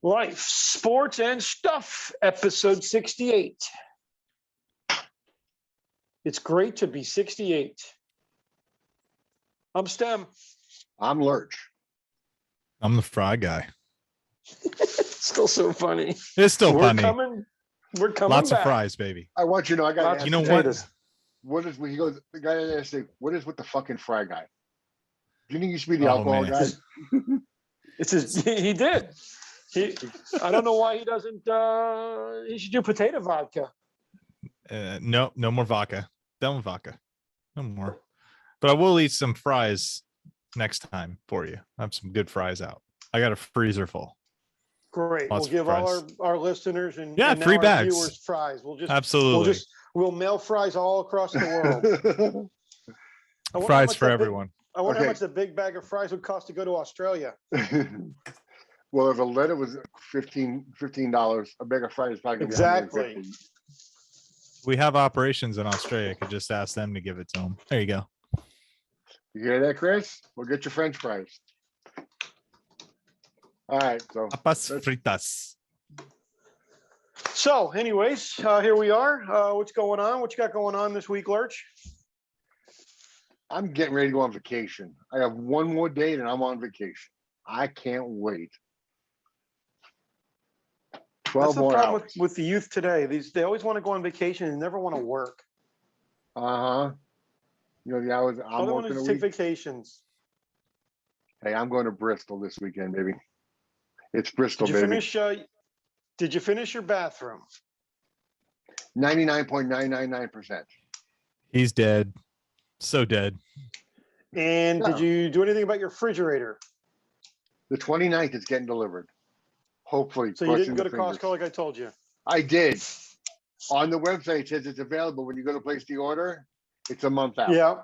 Life, Sports, and Stuff, episode 68. It's great to be 68. I'm Stem. I'm Lurch. I'm the fry guy. It's still so funny. It's still funny. We're coming Lots back. of fries, baby. I want you to know, I got to You know Potatoes. what is, he goes, the guy that asked, what is with the fucking fry guy? Do you think he used to be the Oh, alcohol man. guy? It's his, he did. I don't know why he doesn't. He should do potato vodka. No more vodka. Done with vodka. No more. But I will eat some fries next time for you. I have some good fries out. I got a freezer full. Great. Lots We'll give of all fries. our listeners and Yeah, and now free our bags. viewers fries. Absolutely. We'll mail fries all across the world. I wonder how Fries much for that big- everyone. I wonder how Okay. much the big bag of fries would cost to go to Australia. Well, if a letter was $15, a bag of fries is probably gonna be Exactly. $150. We have operations in Australia. I could just ask them to give it to them. There you go. You hear that, Chris? We'll get your French fries. All right, so Papas fritas. So, anyways, here we are. What's going on? What you got going on this week, Lurch? I'm getting ready to go on vacation. I have one more date and I'm on vacation. I can't wait. 12 That's the more problem hours. with the youth today. They always want to go on vacation and never want to work. Uh-huh. You know, the hours All I'm they want working to a do is take week. vacations. Hey, I'm going to Bristol this weekend, baby. It's Bristol, Did you baby. finish? Did you finish your bathroom? 99.999%. He's dead. So dead. And did No. you do anything about your refrigerator? The 29th is getting delivered. Hopefully. So you crossing didn't go the to fingers. Costco like I told you. I did. On the website, it says it's available. When you go to place the order, it's a month out. Yeah.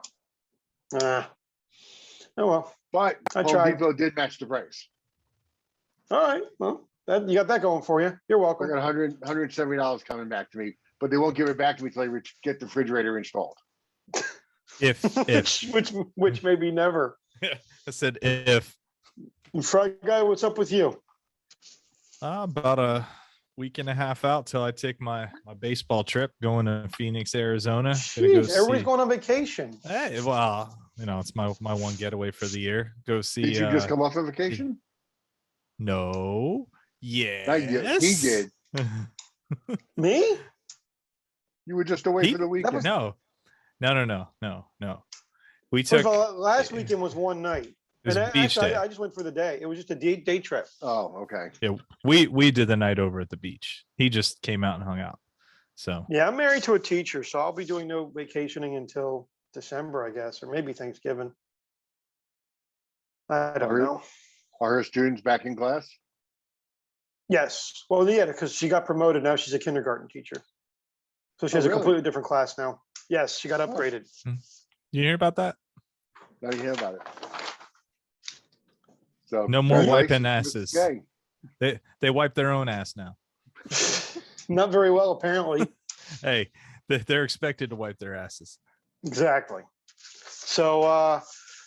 Oh well. But I Home tried. Depot did match the price. All right. Well, you got that going for you. You're I welcome. got $170 coming back to me, but they won't give it back to me until I get the refrigerator installed. If which maybe never. I said if Fry guy, what's up with you? about a week and a half out till I take my baseball trip going to Phoenix, Arizona. Gonna go Jeez, everybody's see- going on vacation. Hey, well, it's my one getaway for the year. Go see. Did you just come off of vacation? No. Not yet. Yes. He did. Me? You were just away He- for the weekend. No. We First took of all, last weekend was one night. it was And beach actually, day. I just went for the day. It was just a day trip. Oh, okay. Yeah, we did the night over at the beach. He just came out and hung out. So Yeah, I'm married to a teacher, so I'll be doing no vacationing until December, I guess, or maybe Thanksgiving. I don't Are- know. Are her students back in class? Yes. Well, yeah, because she got promoted. Now she's a kindergarten teacher. So she Oh, has a really? completely different class now. Yes, she got upgraded. you hear about that? Now you hear about it. So No more congratulations, wiping Mr. asses. Gay. They wipe their own ass now. Not very well, apparently. Hey, they're expected to wipe their asses. Exactly. So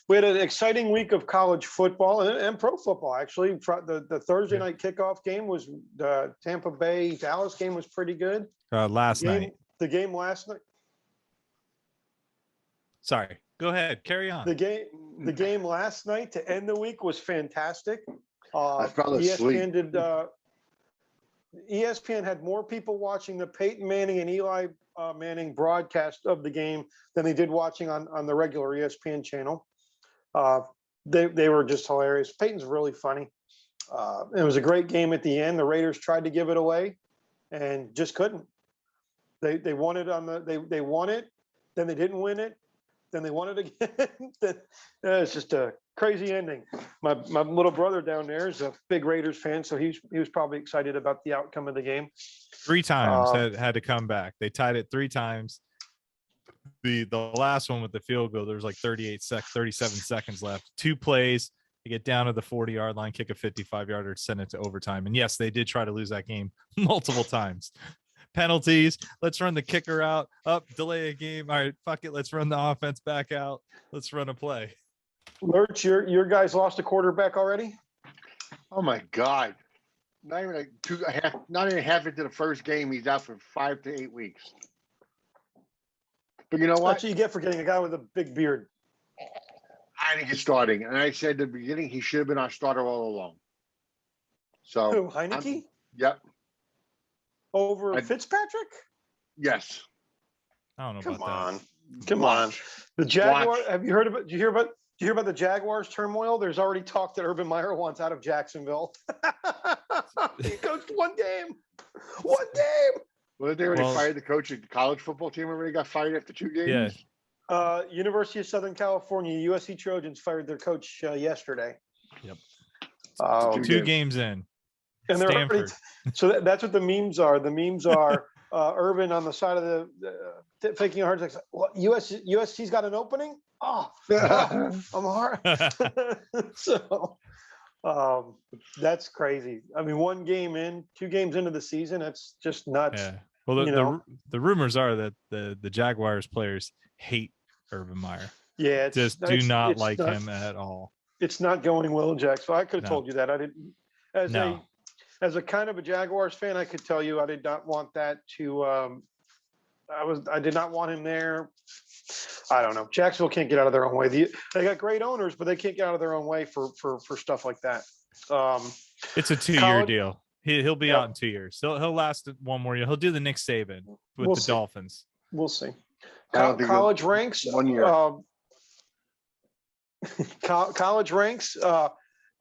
we had an exciting week of college football and pro football, actually. The Thursday Yeah. night kickoff game was the Tampa Bay Dallas game was pretty good. Last night. The game last night. Sorry. Go ahead. Carry on. The game last night to end the week was fantastic. I fell asleep. ESPN had more people watching the Peyton Manning and Eli Manning broadcast of the game than they did watching on the regular ESPN channel. They were just hilarious. Peyton's really funny. It was a great game at the end. The Raiders tried to give it away and just couldn't. They won it they won it, then they didn't win it, then they won it again. It's just a crazy ending. My little brother down there is a big Raiders fan, so he was probably excited about the outcome of the game. 3 times had to come back. They tied it 3 times. The last one with the field goal, there was like 37 seconds left. 2 plays to get down to the 40-yard line, kick a 55-yarder, send it to overtime. And yes, they did try to lose that game multiple times. Penalties. Let's run the kicker out. Delay a game. All right, fuck it. Let's run the offense back out. Let's run a play. Lurch, your guys lost a quarterback already? Oh my God. not even not even half into the first game. He's out for 5 to 8 weeks. But you know That's what? what you get for getting a guy with a big beard. I think he's starting. And I said at the beginning, he should have been our starter all along. So, Who, Heineke? Yep. Over Fitzpatrick? Yes. I don't know Come about on. Come on. Watch. The Jaguar, Watch. have you heard about, did you hear about the Jaguars turmoil? There's already talk that Urban Meyer wants out of Jacksonville. He coached one game. One game. Well, they already Well- fired the coach of the college football team already got fired after 2 games? Yeah. University of Southern California, USC Trojans fired their coach yesterday. Yep. Um, 2 games in. and they're already, Stanford. so that's what the memes are. The memes are Urban on the side of the faking a heart attack. What, USC's got an opening? Oh, I'm hard. So that's crazy. I mean, 1 game in, 2 games into the season, that's just nuts. Yeah. Well, You know? the rumors are that the Jaguars players hate Urban Meyer. Yeah, it's Just do it's- not it's like not- him at all. It's not going well in Jacksonville. I could have No. told you that. I didn't. No. As a kind of a Jaguars fan, I could tell you I did not want that to. I did not want him there. I don't know. Jacksonville can't get out of their own way. They got great owners, but they can't get out of their own way for stuff like that. It's a 2-year College- deal. He'll be Yeah. out in 2 years. He'll last 1 more year. He'll do the Nick Saban with We'll the see. Dolphins. We'll see. I don't think College ranks. 1 year. College ranks.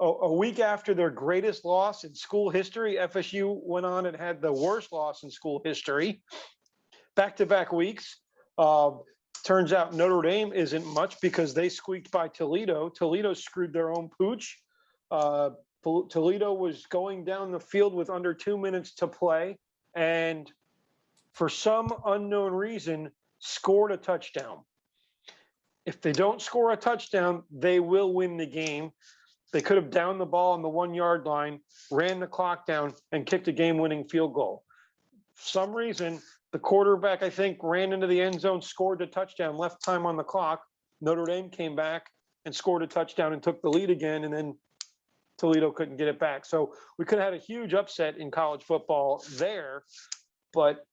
A week after their greatest loss in school history, FSU went on and had the worst loss in school history. Back-to-back weeks. Turns out Notre Dame isn't much because they squeaked by Toledo. Toledo screwed their own pooch. Toledo was going down the field with under 2 minutes to play, and for some unknown reason, scored a touchdown. If they don't score a touchdown, they will win the game. They could have downed the ball on the 1 yard line, ran the clock down, and kicked a game-winning field goal. For some reason, the quarterback, I think, ran into the end zone, scored a touchdown, left time on the clock. Notre Dame came back and scored a touchdown and took the lead again, and then Toledo couldn't get it back. So we could have had a huge upset in college football there, but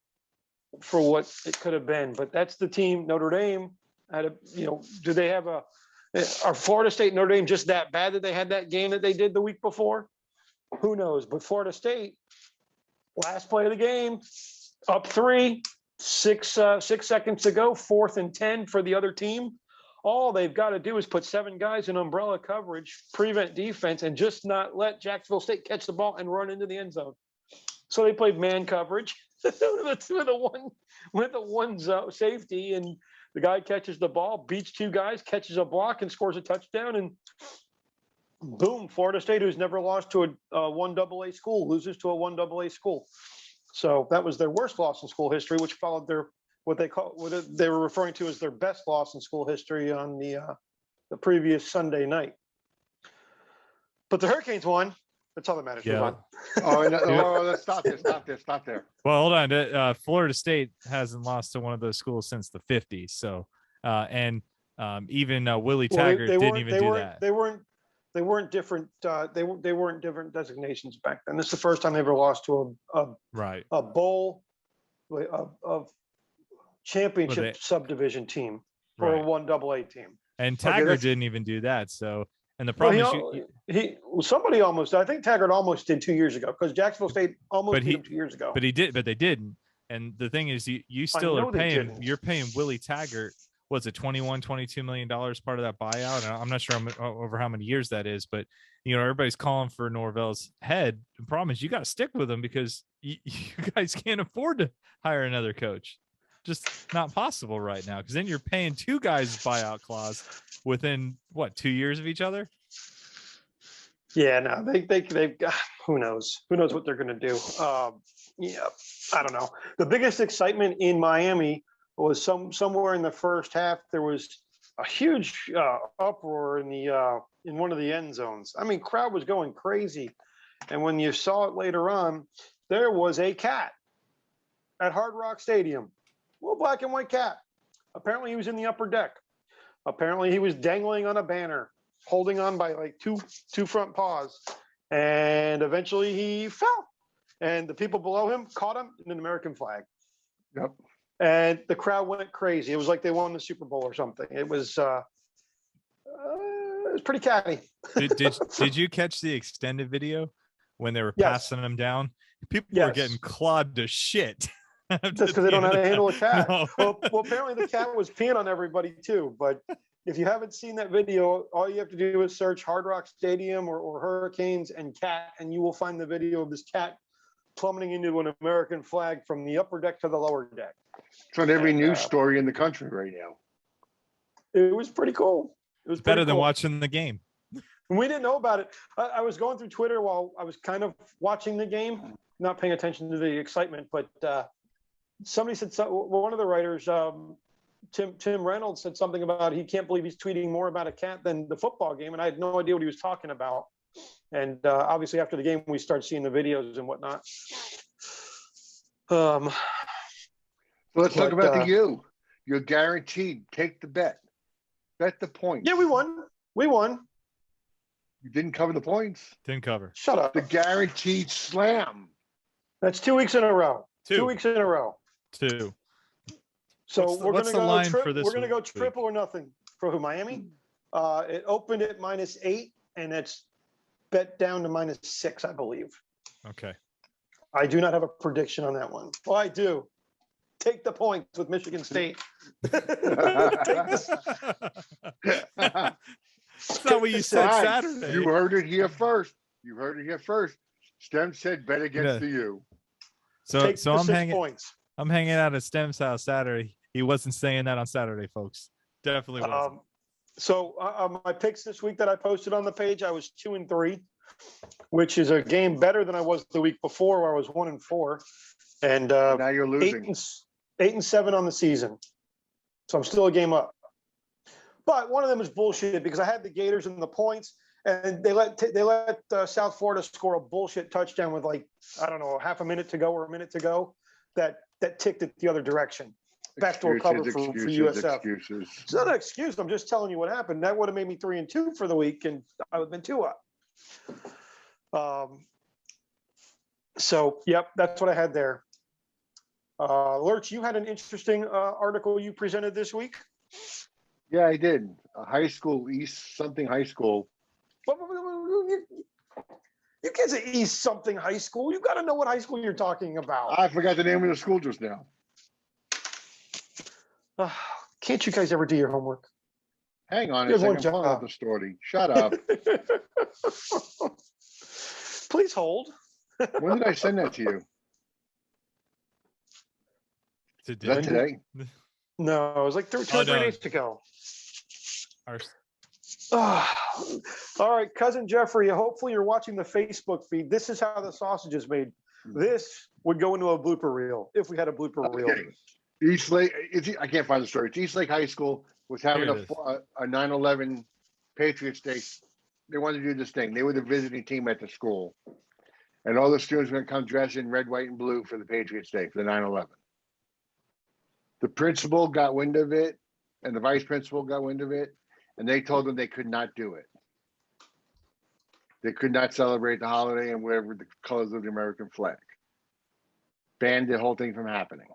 for what it could have been. But that's the team. Notre Dame had do they have are Florida State and Notre Dame just that bad that they had that game that they did the week before? Who knows? But Florida State, last play of the game, up 3, 6 seconds to go, 4th and 10 for the other team. All they've got to do is put 7 guys in umbrella coverage, prevent defense, and just not let Jacksonville State catch the ball and run into the end zone. So they played man coverage with a one zone safety, and the guy catches the ball, beats 2 guys, catches a block, and scores a touchdown. And boom, Florida State, who's never lost to a 1AA school, loses to a 1AA school. So that was their worst loss in school history, which followed their what they were referring to as their best loss in school history on the previous Sunday night. But the Hurricanes won. That's all that matters. Yeah. Move on. Let's stop there. Well, hold on. Florida State hasn't lost to one of those schools since the 50s. So, even Willie Taggart didn't even do that. They weren't different. They weren't different designations back then. This is the first time they ever lost to a bowl of championship subdivision team for a 1AA team. And Taggart didn't even do that. So, and the problem is somebody almost. I think Taggart almost did 2 years ago because Jacksonville State almost beat him 2 years ago. But they didn't. And the thing is, you still are paying. You're paying Willie Taggart. What's it, $22 million part of that buyout? And I'm not sure over how many years that is, but everybody's calling for Norvell's head. The problem is you got to stick with him because you guys can't afford to hire another coach. Just not possible right now, because then you're paying 2 guys buyout clause within 2 years of each other. Yeah, no, they've got, who knows what they're going to do. Yeah, I don't know. The biggest excitement in Miami was somewhere in the first half. There was a huge uproar in one of the end zones. I mean, crowd was going crazy, and when you saw it later on, there was a cat at Hard Rock Stadium. Little black and white cat. Apparently he was in the upper deck. Apparently he was dangling on a banner, holding on by like two front paws, and eventually he fell. and the people below him caught him in an American flag. Yep. And the crowd went crazy. It was like they won the Super Bowl or something. It was pretty catty. Did you catch the extended video when they were Yes. passing them down? People were Yes. getting clawed to shit. Just because they don't know how to handle a cat. No. Well, apparently the cat was peeing on everybody too. But if you haven't seen that video, all you have to do is search Hard Rock Stadium or Hurricanes and cat, and you will find the video of this cat plummeting into an American flag from the upper deck to the lower deck. It's on every And, news story in the country right now. It was pretty cool. It was Better pretty than cool. watching the game. And we didn't know about it. I was going through Twitter while I was kind of watching the game, not paying attention to the excitement, but somebody said, one of the writers, Tim Reynolds, said something about he can't believe he's tweeting more about a cat than the football game. And I had no idea what he was talking about. And obviously after the game, we start seeing the videos and whatnot. So let's talk But, about the U. You're guaranteed. Take the bet. Bet the points. Yeah, we won. We won. You didn't cover the points. Didn't cover. Shut up. The guaranteed slam. That's 2 weeks in a row. 2. 2 weeks in a row. 2. So What's the- we're what's going to the line go for this we're going to go week? triple or nothing for who? Miami. It opened at -8, and it's bet down to -6, I believe. Okay. I do not have a prediction on that one. Well, I do. Take the points with Michigan State. Take this. That's not what you said Fine. Saturday. You heard it here first. You heard it here first. Stem said bet against Yeah. the U. Take So the I'm 6 hanging. points. I'm hanging out at Stem's house Saturday. He wasn't saying that on Saturday, folks. Definitely wasn't. So my picks this week that I posted on the page, I was 2-3, which is a game better than I was the week before, where I was 1-4, and Now you're losing. 8-7 on the season. So I'm still a game up. But one of them is bullshit because I had the Gators in the points, and they let South Florida score a bullshit touchdown with like, I don't know, half a minute to go or a minute to go. That ticked it the other direction. Backdoor cover for USF. Excuses. It's not an excuse. I'm just telling you what happened. That would have made me 3-2 for the week, and I would have been 2 up. So, yep, that's what I had there. Lurch, you had an interesting article you presented this week. Yeah, I did. High school, East something high school. You can't say East something high school. You got to know what high school you're talking about. I forgot the name of the school just now. Can't you guys ever do your homework? Hang on a Here's one second. I'm pulling up job. the story. Shut up. Please hold. When did I send that to you? Is that today? No, it was like 2 or 3 no. days ago. Our- All right, cousin Jeffrey, hopefully you're watching the Facebook feed. This is how the sausage is made. This would go into a blooper reel if we had a blooper reel. Okay. East Lake, I can't find the story. It's East Lake High School was having Here it a 9/11 Patriots Day. They wanted to do this thing. They were the visiting team at the school. And all the students were going to come dressed in red, white, and blue for the Patriots Day, for the 9/11. The principal got wind of it, and the vice principal got wind of it, and they told them they could not do it. They could not celebrate the holiday and whatever the colors of the American flag. Banned the whole thing from happening.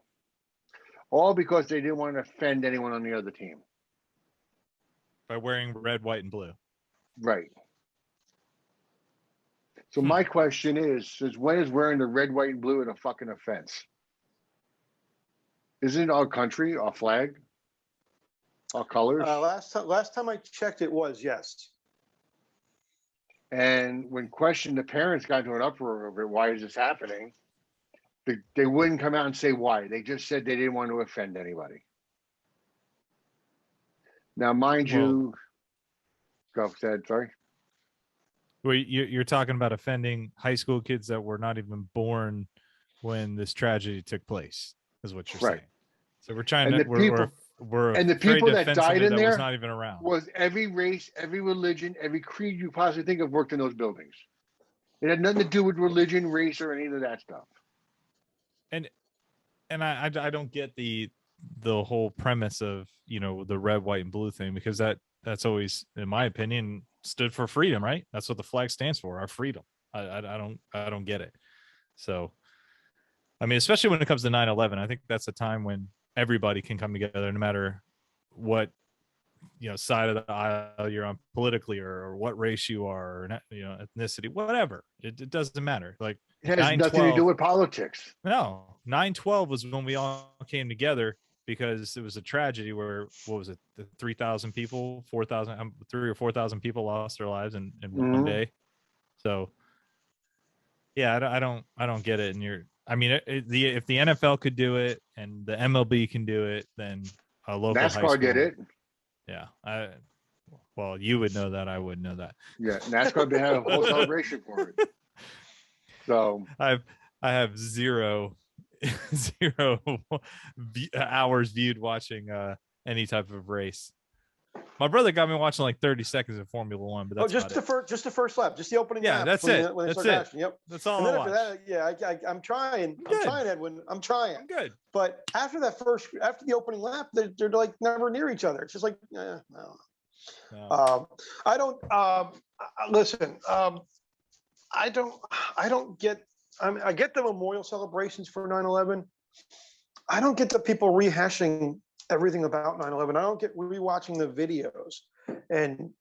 All because they didn't want to offend anyone on the other team. By wearing red, white, and blue. Right. So my question is when is wearing the red, white, and blue a fucking offense? Isn't it our country, our flag, our colors? Last time I checked, it was, yes. And when questioned, the parents got into an uproar over it. Why is this happening? They wouldn't come out and say why. They just said they didn't want to offend anybody. Now, mind you, go ahead, sorry. Well, you're talking about offending high school kids that were not even born when this tragedy took place, is what you're Right. saying. So we're trying And to, the we're, people- we're and the afraid people to that offend died somebody in that there was not even around. Was every race, every religion, every creed you possibly think of worked in those buildings. It had nothing to do with religion, race, or any of that stuff. And I don't get the whole premise of, the red, white, and blue thing, because that's always, in my opinion, stood for freedom, right? That's what the flag stands for, our freedom. I don't get it. So, I mean, especially when it comes to 9/11, I think that's a time when everybody can come together, no matter what, side of the aisle you're on politically, or what race you are, or, ethnicity, whatever. It doesn't matter. Like It has nine nothing to do twelve. with politics. No, 9/12 was when we all came together, because it was a tragedy where, what was it, the 3,000 people, 4,000, 3 or 4,000 people lost their lives in one day. So, yeah, I don't get it. And I mean, if the NFL could do it and the MLB can do it, then a local high school NASCAR did it. Yeah, well, you would know that. I wouldn't know that. Yeah, NASCAR had a whole celebration for it. So I have zero hours viewed watching any type of race. My brother got me watching like 30 seconds of Formula One, but that's just the first lap, just the opening Yeah, lap. that's when it. They, when they That's start it. action. Yep. That's all And then I after watch. that, I'm trying. Good. I'm trying, Edwin. I'm trying. I'm good. But after the opening lap, they're like never near each other. It's just like, no. No. I don't listen. I don't get. I get the memorial celebrations for 9/11. I don't get the people rehashing everything about 9/11. I don't get rewatching the videos, and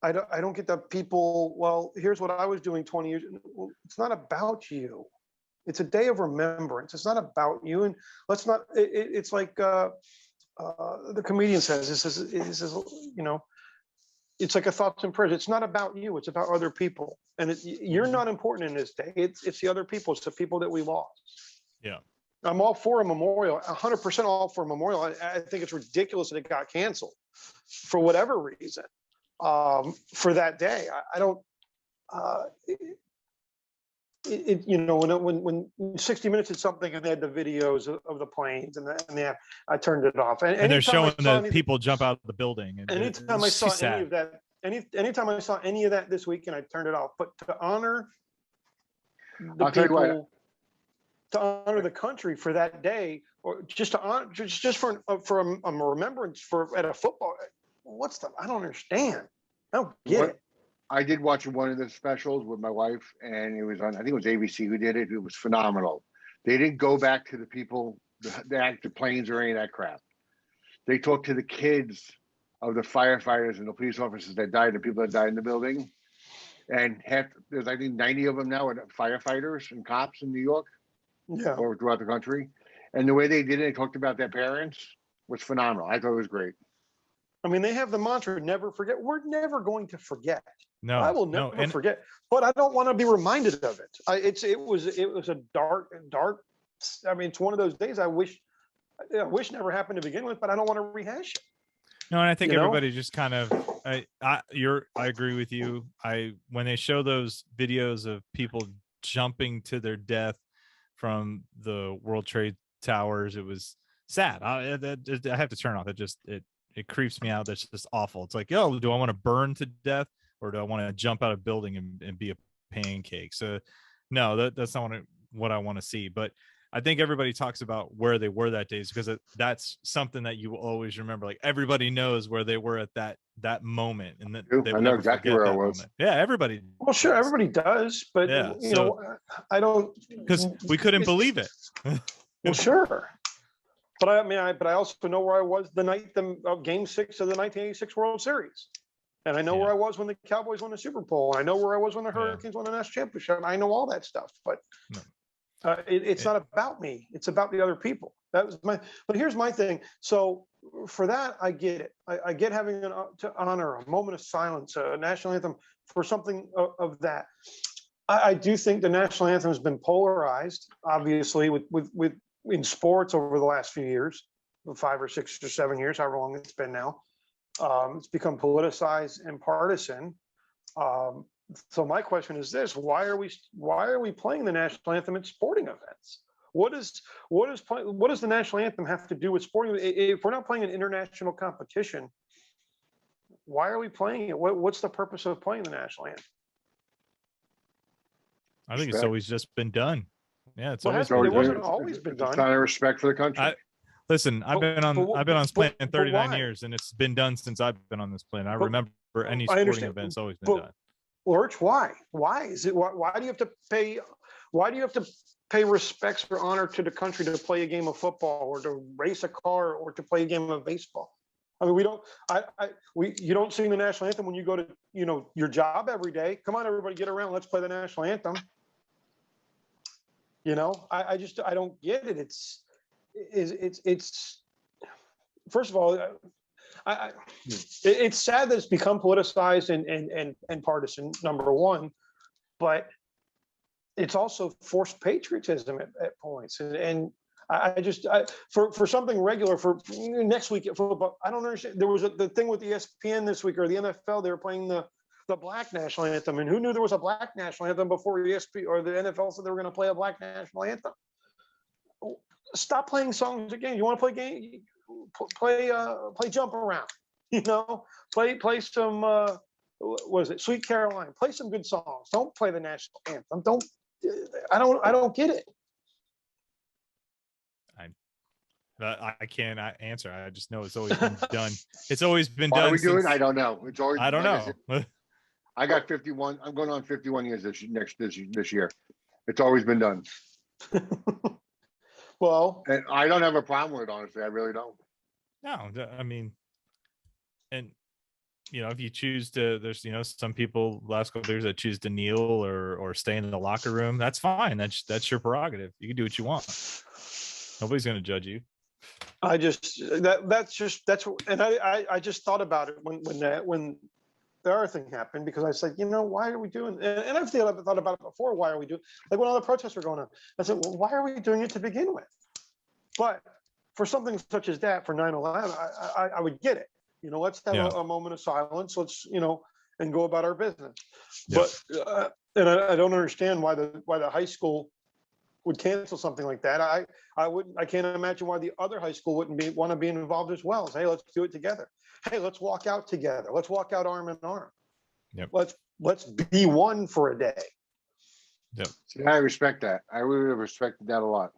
I don't get the people. Well, here's what I was doing 20 years. Well, it's not about you. It's a day of remembrance. It's not about you. And let's not. It's like the comedian says. This is it's like a thoughts and prayers. It's not about you. It's about other people. And you're not important in this day. It's the other people. It's the people that we lost. Yeah. I'm all for a memorial, 100% all for a memorial. I think it's ridiculous that it got canceled for whatever reason for that day. I don't. When 60 Minutes did something and they had the videos of the planes and I turned it off. And they're showing the people jump out of the building. And anytime I saw any of that, anytime I saw any of that this weekend, I turned it off. But to honor the people, to honor the country for that day, or just to honor, just for a remembrance at a football. I don't understand. I don't get it. I did watch one of the specials with my wife, and it was on, I think it was ABC who did it. It was phenomenal. They didn't go back to the people, the planes or any of that crap. They talked to the kids of the firefighters and the police officers that died, the people that died in the building. And there's, I think, 90 of them now are firefighters and cops in New York, or throughout the country. And the way they did it, they talked about their parents, was phenomenal. I thought it was great. I mean, they have the mantra, never forget. We're never going to forget. No, I will never forget, but I don't want to be reminded of it. It was a dark. I mean, it's one of those days I wish never happened to begin with, but I don't want to rehash it. No, and I think everybody just kind of, I agree with you. When they show those videos of people jumping to their death from the World Trade Towers, it was sad. I have to turn off. It creeps me out. That's just awful. It's like, do I want to burn to death, or do I want to jump out of a building and be a pancake? So no, that's not what I want to see. But I think everybody talks about where they were that day, because that's something that you will always remember. Like, everybody knows where they were at that moment, and that I know exactly where I was. Moment. Yeah, everybody. Well, sure, everybody does, but I don't, because we couldn't believe it. Well, sure. But I also know where I was the night of Game 6 of the 1986 World Series, and I know where I was when the Cowboys won the Super Bowl. And I know where I was when the Hurricanes won the national championship. I know all that stuff, but it's not about me. It's about the other people. But here's my thing. So for that, I get it. I get having to honor a moment of silence, a national anthem for something of that. I do think the national anthem has been polarized, obviously, with in sports over the last few years, 5 or 6 or 7 years, however long it's been now. It's become politicized and partisan. So my question is this: why are we playing the national anthem at sporting events? What does the national anthem have to do with sporting? If we're not playing an international competition, why are we playing it? What's the purpose of playing the national anthem? I think it's always just been done. Yeah, it wasn't always been done. Sign of respect for the country. Listen, I've been on this planet 39 years, and it's been done since I've been on this planet. I remember any sporting event, it's always been done. Lurch, why? Why is it? Why do you have to pay? Why do you have to pay respects or honor to the country to play a game of football or to race a car or to play a game of baseball? I mean, we don't. You don't sing the national anthem when you go to your job every day. Come on, everybody, get around. Let's play the national anthem. I don't get it. It's first of all, it's sad that it's become politicized and partisan, number one, but it's also forced patriotism at points. And for something regular for next week at football, I don't understand. There was the thing with ESPN this week or the NFL, they were playing the black national anthem, and who knew there was a black national anthem before ESPN or the NFL said they were going to play a black national anthem? Stop playing songs again. You want to play game? Play jump around. Play some. What is it? Sweet Caroline. Play some good songs. Don't play the national anthem. I don't get it. I can't answer. I just know it's always been done. It's always been Why done. are we doing? I don't know. It's always. I don't know. I got 51. I'm going on 51 years this year. It's always been done. Well, and I don't have a problem with it, honestly. I really don't. No, I mean, and if you choose to, there's some people last couple of years that choose to kneel or stay in the locker room. That's fine. That's your prerogative. You can do what you want. Nobody's going to judge you. I just and I just thought about it when the other thing happened, because I said, why are we doing? And I've thought about it before. Why are we doing? Like when all the protests were going on, I said, well, why are we doing it to begin with? But for something such as that, for 9/11, I would get it. Let's have a moment of silence. Let's and go about our business. Yeah. But and I don't understand why the high school would cancel something like that. I can't imagine why the other high school wouldn't want to be involved as well. Say, hey, let's do it together. Hey, let's walk out together. Let's walk out arm in arm. Yep. Let's be one for a day. Yep. See, I respect that. I really respected that a lot.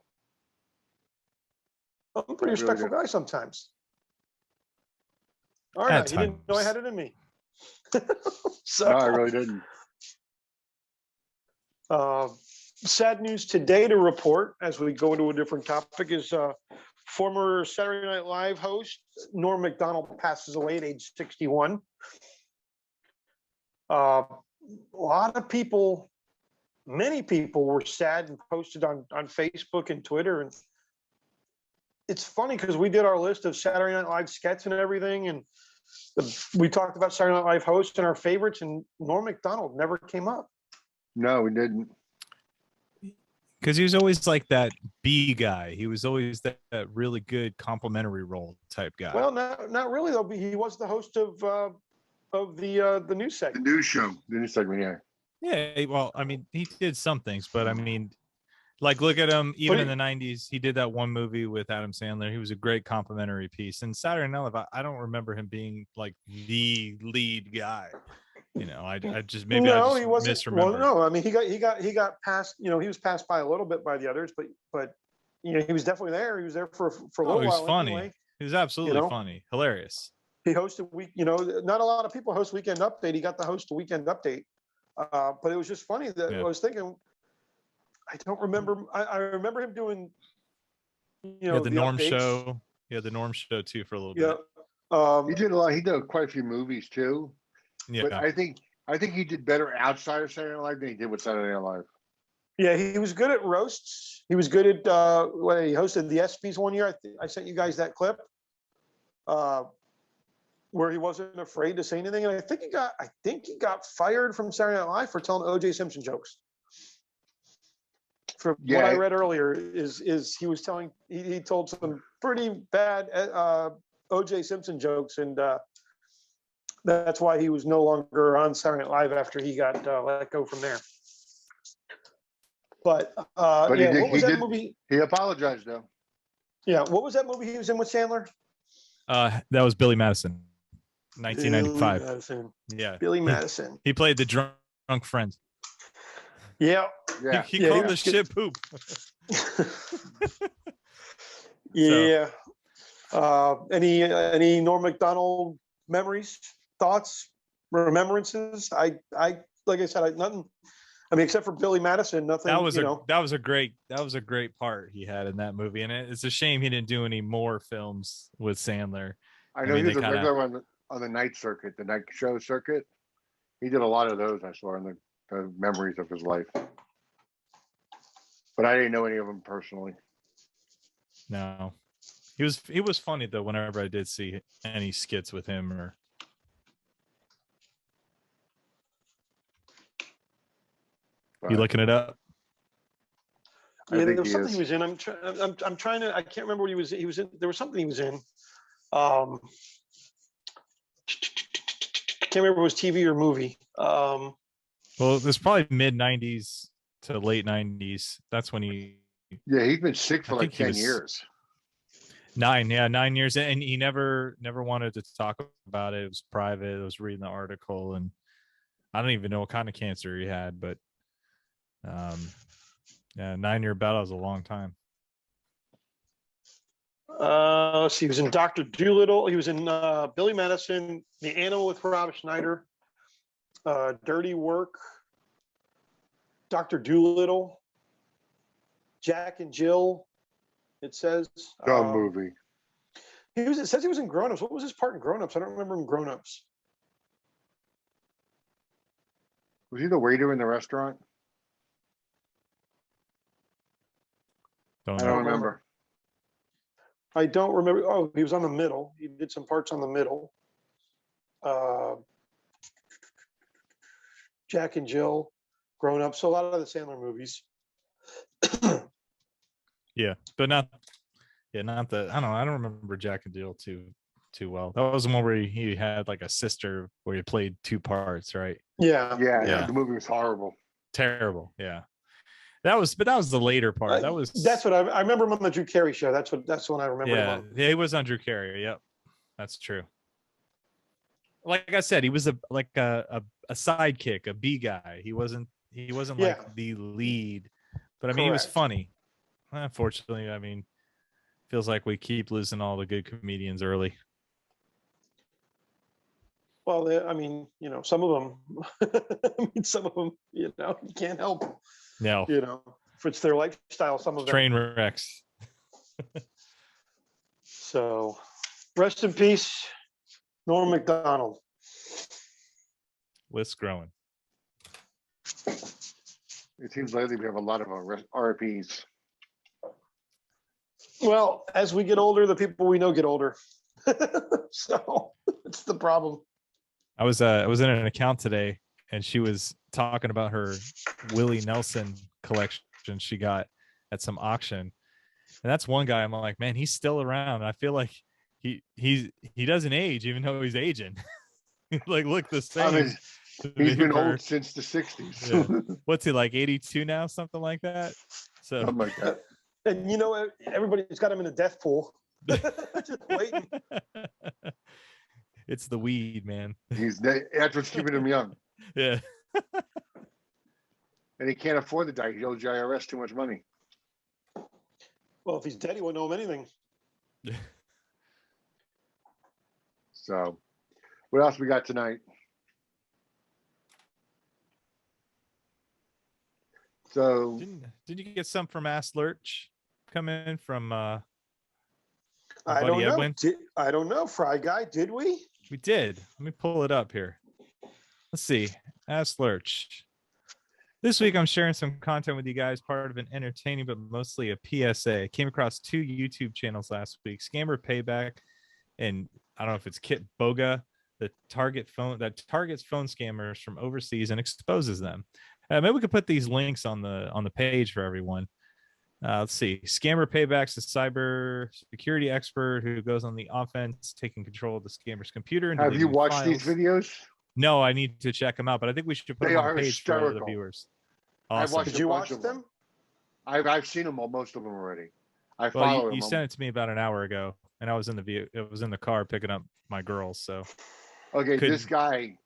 I'm a pretty respectful guy sometimes. All right, you didn't know I had it in me. No, I really didn't. Sad news today to report as we go into a different topic is former Saturday Night Live host Norm Macdonald passes away at age 61. A lot of people, many people were sad and posted on Facebook and Twitter. And it's funny because we did our list of Saturday Night Live sketches and everything. And we talked about Saturday Night Live hosts and our favorites, and Norm Macdonald never came up. No, we didn't. Because he was always like that B guy. He was always that really good complimentary role type guy. Well, not really though. He was the host of the news segment. The news show, the news segment, yeah. Yeah, well, I mean, he did some things, but I mean, like look at him. Even in the '90s, he did that one movie with Adam Sandler. He was a great complimentary piece. And Saturday Night Live, I don't remember him being like the lead guy. I just maybe no, I just he wasn't. misremember. Well, no, I mean he got passed. He was passed by a little bit by the others, but he was definitely there. He was there for a little while. He was funny. Anyway. He was absolutely funny, hilarious. He hosted not a lot of people host Weekend Update. He got to host the Weekend Update, but it was just funny that I was thinking. I don't remember. I remember him doing, the Norm updates. Show. Yeah, the Norm Show too for a little bit. He did a lot. He did quite a few movies too. Yeah, but I think he did better outside of Saturday Night Live than he did with Saturday Night Live. Yeah, he was good at roasts. He was good at when he hosted the ESPYs one year. I sent you guys that clip where he wasn't afraid to say anything, and I think he got fired from Saturday Night Live for telling O.J. Simpson jokes. From what I read earlier, is he was telling he told some pretty bad O.J. Simpson jokes, and that's why he was no longer on Saturday Night Live after he got let go from there. But what was that movie? He apologized though. Yeah, what was that movie he was in with Sandler? That was Billy Madison, 1995. Billy Madison. Yeah, Billy Madison. He played the drunk friend. Yeah. He called the shit poop. Yeah. Any Norm Macdonald memories, thoughts, remembrances? I like I said, nothing. I mean, except for Billy Madison, nothing. That was you a great part he had in that movie, and it's a shame he didn't do any more films with Sandler. I know mean, he was they a kinda- regular on the night circuit, the night show circuit. He did a lot of those. I saw in the memories of his life, but I didn't know any of them personally. No, he was funny though. Whenever I did see any skits with him, or you looking it up? Yeah, there think was he something is. he was in. I'm trying to. I can't remember what he was. He was in. There was something he was in. Can't remember if it was TV or movie. Well, it was probably mid '90s to late '90s. That's when he Yeah, he's been sick for I like think he 10 was- years. 9 years, and he never wanted to talk about it. It was private. I was reading the article, and I don't even know what kind of cancer he had, but yeah, 9-year battle is a long time. Let's see. He was in Dr. Doolittle. He was in Billy Madison, The Animal with Rob Schneider, Dirty Work, Dr. Doolittle, Jack and Jill. It says. Dumb movie. It says he was in Grown Ups. What was his part in Grown Ups? I don't remember him in Grown Ups. Was he the waiter in the restaurant? Don't I know. don't remember. I don't remember. Oh, he was on the middle. He did some parts on the middle. Jack and Jill, Grown Ups. So a lot of the Sandler movies. Yeah, but not the. I don't know. I don't remember Jack and Jill too well. That was the one where he had like a sister where he played two parts, right? Yeah. Yeah, the movie was horrible. Terrible. Yeah. That was the later part. That's what I remember him on the Drew Carey show. That's when I remember him Yeah, on. he was on Drew Carey. Yep, that's true. Like I said, he was a sidekick, a B guy. He wasn't like the lead, but I mean, he was Correct. funny. Unfortunately, I mean, feels like we keep losing all the good comedians early. Well, I mean, some of them, some of them, you can't help. No, If it's their lifestyle, some of them. train wrecks. So, rest in peace, Norm Macdonald. List growing. It seems lately we have a lot of RIPs. Well, as we get older, the people we know get older. So it's the problem. I was in an account today, and she was talking about her Willie Nelson collection she got at some auction, and that's one guy. I'm like, man, he's still around. I feel like he doesn't age, even though he's aging. Like, look the same. I mean, he's been old since the 60s. Yeah. What's he, like 82 now, something like that? So Something like that. And everybody's got him in a death pool. Just waiting. It's the weed, man. That's what's keeping him young. Yeah. And he can't afford to die. He owes the IRS too much money. Well, if he's dead, he won't know him anything. So, what else we got tonight? So, Did you get some from Ask Lurch come in from I don't know. Edwin? I don't know, Fry Guy. Did we? We did. Let me pull it up here. Let's see. Ask Lurch. This week, I'm sharing some content with you guys, part of an entertaining but mostly a PSA. I came across 2 YouTube channels last week, Scammer Payback, and I don't know if it's Kit Boga, that targets phone scammers from overseas and exposes them. Maybe we could put these links on the page for everyone. Let's see. Scammer Payback's a cyber security expert who goes on the offense, taking control of the scammer's computer. And have you deleting watched files. these videos? No, I need to check them out, but I think we should put They them on are the page for the hysterical. viewers. I've Awesome. watched Did a you bunch watch of them? I've seen them all, most of them already. I Well, follow you them. sent it to me about an hour ago, and I was in the car picking up my girls. So Okay, couldn't- this guy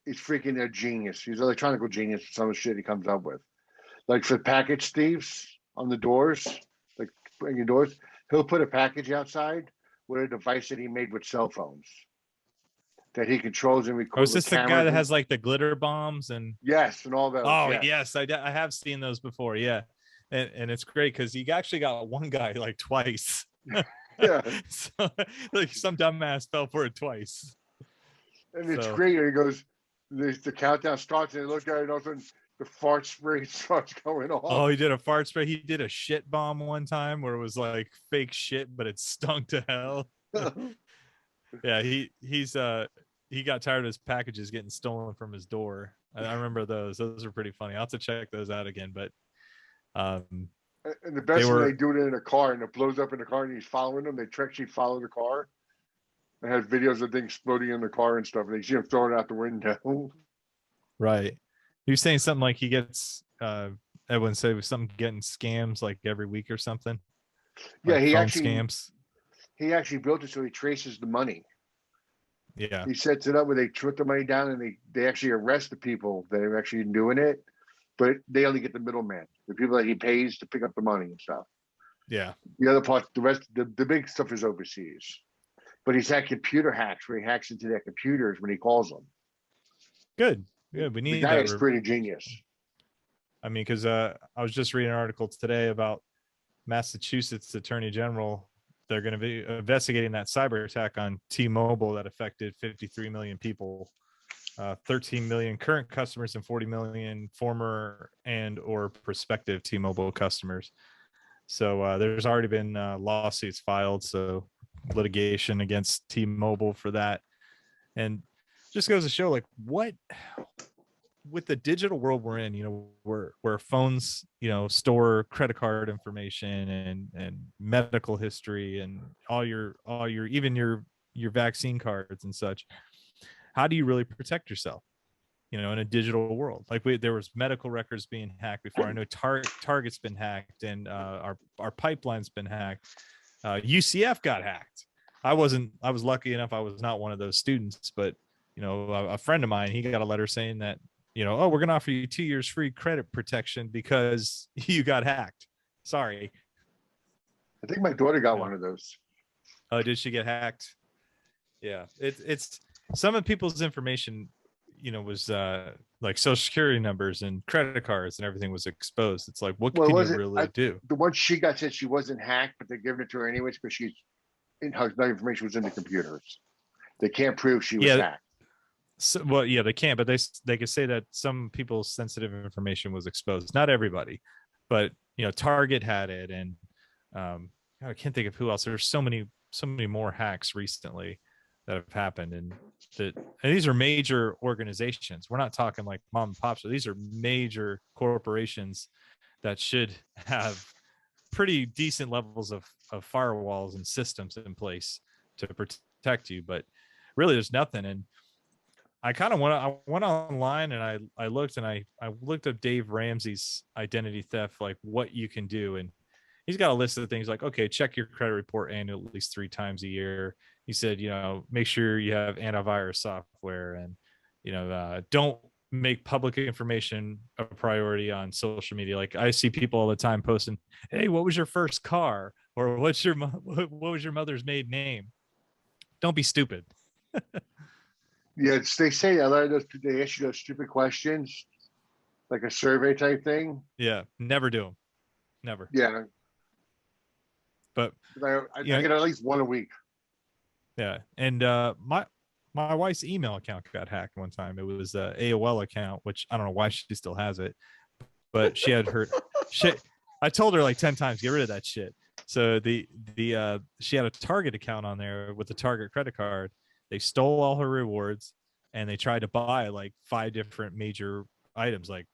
is freaking a genius. He's an electronic genius for some of the shit he comes up with. Like for package thieves on the doors, like bringing doors, he'll put a package outside with a device that he made with cell phones. that he controls and Oh, records is with this the guy cameras that and- has like the glitter bombs and? yes, and all those. Oh yes. yes, I have seen those before. Yeah, and it's great because he actually got one guy like twice. Yeah. So like some dumbass fell for it twice. And it's So- great. And he goes, the countdown starts, and they look at it, and all of a sudden the fart spray starts going off. Oh, he did a fart spray. He did a shit bomb one time where it was like fake shit, but it stunk to hell. Yeah, he got tired of his packages getting stolen from his door. I remember those. Those are pretty funny. I'll have to check those out again. But And the best They were- when they do it in a car and it blows up in the car and he's following them, they actually follow the car. They have videos of things exploding in the car and stuff, and they see him throwing it out the window. right, he was saying something like he gets everyone said it was something getting scams like every week or something. Yeah, Like he phone actually scams. he actually built it so he traces the money. Yeah, He sets it up where they put the money down and they actually arrest the people that are actually doing it, but they only get the middleman, the people that he pays to pick up the money and stuff. yeah. The other part, the rest, the big stuff is overseas. But he's had computer hacks where he hacks into their computers when he calls them. Good. We The need guy that. is pretty genius. I mean, because I was just reading an article today about Massachusetts Attorney General. They're going to be investigating that cyber attack on T-Mobile that affected 53 million people, 13 million current customers, and 40 million former and or prospective T-Mobile customers. So there's already been lawsuits filed, so litigation against T-Mobile for that, and just goes to show like what with the digital world we're in, where phones, store credit card information and medical history and all your even your vaccine cards and such. How do you really protect yourself, in a digital world? Like there was medical records being hacked before. I know Target's been hacked, and our pipeline's been hacked. UCF got hacked. I was lucky enough. I was not one of those students, but a friend of mine, he got a letter saying that, oh, we're going to offer you 2 years free credit protection because you got hacked. Sorry. I think my daughter got one of those. Oh, did she get hacked? Yeah. It's some of people's information, was like social security numbers and credit cards and everything was exposed. It's like, what can you really do? The one she got said she wasn't hacked, but they're giving it to her anyways because her information was in the computers. They can't prove she was hacked. So, well, yeah, they can't, but they could say that some people's sensitive information was exposed. Not everybody, but Target had it, and I can't think of who else. There's so many more hacks recently that have happened, and these are major organizations. We're not talking like mom and pop. So these are major corporations that should have pretty decent levels of firewalls and systems in place to protect you. But really, there's nothing. And I kind of went online and I looked up Dave Ramsey's identity theft, like what you can do. And he's got a list of things like, okay, check your credit report annually at least 3 times a year. He said, make sure you have antivirus software, and, don't make public information a priority on social media. Like I see people all the time posting, hey, what was your first car? Or what was your mother's maiden name? Don't be stupid. Yeah, they say a lot of those, they ask you those stupid questions, like a survey type thing. Yeah, never do them. Never. Yeah. But I get at least one a week. yeah, and my wife's email account got hacked one time. It was a AOL account, which I don't know why she still has it, but she had her shit. I told her like 10 times, get rid of that shit. So she had a Target account on there with the Target credit card. They stole all her rewards, and they tried to buy like 5 different major items, like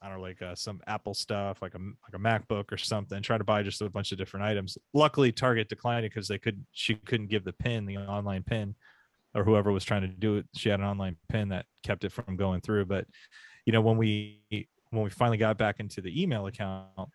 I don't know, like some Apple stuff, like a MacBook or something. Try to buy just a bunch of different items. Luckily, Target declined it because she couldn't give the online pin, or whoever was trying to do it. She had an online pin that kept it from going through. But when we finally got back into the email account,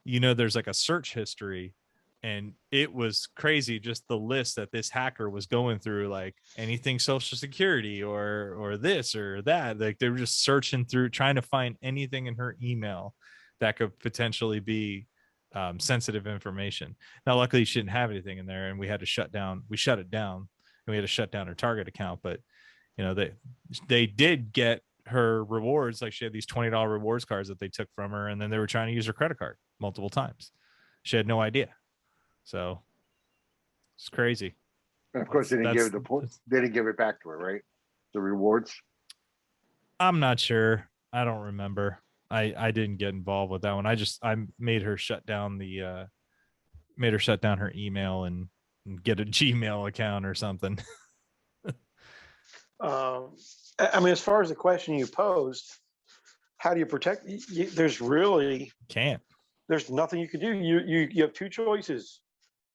there's like a search history. And it was crazy, just the list that this hacker was going through, like anything social security or this or that. Like they were just searching through, trying to find anything in her email that could potentially be sensitive information. Now, luckily, she didn't have anything in there, and we had to shut it down. and we had to shut down her Target account. But they did get her rewards. Like she had these $20 rewards cards that they took from her, and then they were trying to use her credit card multiple times. She had no idea. So it's crazy. And of course, they didn't give it they didn't give it back to her, right? The rewards. I'm not sure. I don't remember. I didn't get involved with that one. I made her shut down her email and get a Gmail account or something. I mean, as far as the question you posed, how do you protect? There's really there's nothing you can do. You have two choices,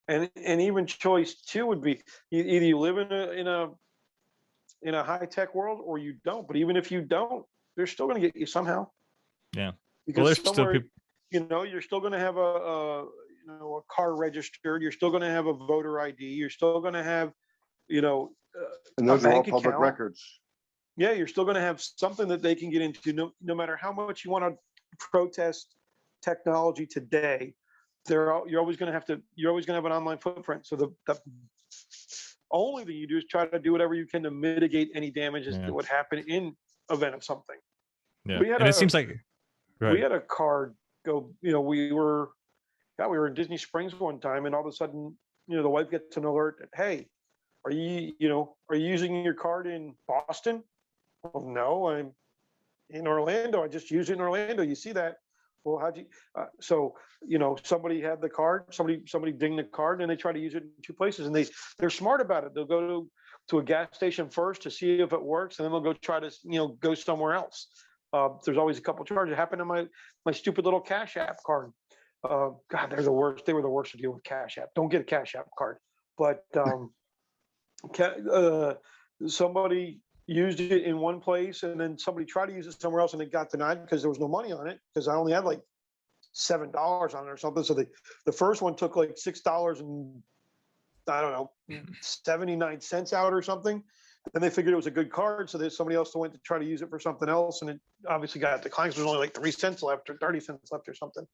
and even choice two would be either you live in a high tech world or you don't. But even if you don't, they're still going to get you somehow. Yeah, because there's somewhere, you're still going to have a car registered. You're still going to have a voter ID. You're still going to have and those are all public records. Yeah, you're still going to have something that they can get into. No matter how much you want to protest technology today, you're always going to have an online footprint. So the only thing you do is try to do whatever you can to mitigate any damages that would happen in event of something. Yeah, it seems like we had a card go. We were in Disney Springs one time, and all of a sudden, the wife gets an alert that, hey, are you using your card in Boston? Well, no, I'm in Orlando. I just used it in Orlando. You see that? Well, how'd you? Somebody had the card. Somebody dinged the card, and they try to use it in two places. And they're smart about it. They'll go to a gas station first to see if it works, and then they'll go try to go somewhere else. There's always a couple charges. It happened to my stupid little Cash App card. God, they're the worst. They were the worst to deal with Cash App. Don't get a Cash App card. But somebody used it in one place, and then somebody tried to use it somewhere else, and it got denied because there was no money on it, because I only had like $7 on it or something. So the first one took like $6 and I don't know 79 cents out or something. Then they figured it was a good card, so there's somebody else that went to try to use it for something else, and it obviously got declined. There's only like 3 cents left or 30 cents left or something.